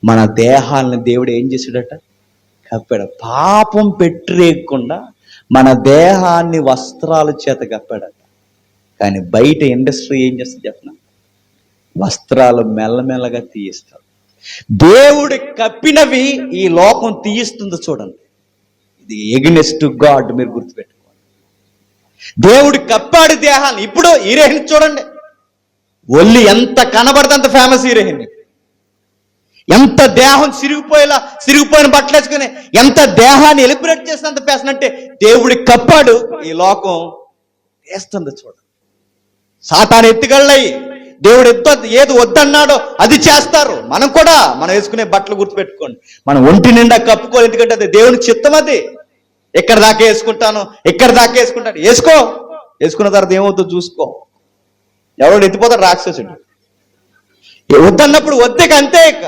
మన దేహాలను దేవుడు ఏం చేశాడట? కప్పాడు. పాపం పెట్టరేయకుండా మన దేహాన్ని వస్త్రాల చేత కప్పాడట. కానీ బయట ఇండస్ట్రీ ఏం చేస్తుంది చెప్పిన? వస్త్రాలు మెల్లమెల్లగా తీయిస్తారు. దేవుడు కప్పినవి ఈ లోకం తీయిస్తుంది. చూడండి, ఇది ఎగనెస్ట్ టు గాడ్. మీరు గుర్తుపెట్టుకోండి, దేవుడు కప్పాడు దేహాన్ని. ఇప్పుడు హీరోయిన్ చూడండి, ఒళ్ళు ఎంత కనబడితే అంత ఫేమస్ హీరోయిన్. ఎంత దేహం సిరిగిపోయిన బట్టలు వేసుకుని ఎంత దేహాన్ని ఎలిబ్రేట్ చేసినంత పేసిన అంటే దేవుడి కప్పాడు, ఈ లోకం వేస్తుంది. చూడండి, సాతాను ఎత్తుగళ్ళయి దేవుడు ఏది వద్దన్నాడో అది చేస్తారు. మనం కూడా మనం వేసుకునే బట్టలు గుర్తుపెట్టుకోండి, మనం ఒంటి నిండా కప్పుకోవాలి. ఎందుకంటే అది దేవుని చిత్తం. అది ఎక్కడ దాకా వేసుకుంటాను, ఎక్కడ దాకా వేసుకుంటాను, వేసుకున్న తర్వాత ఏమవుతుందో చూసుకో. ఎవడు ఎత్తిపోతాడు? రాక్షసుడు. వద్దన్నప్పుడు వద్దే, అంతే. ఇక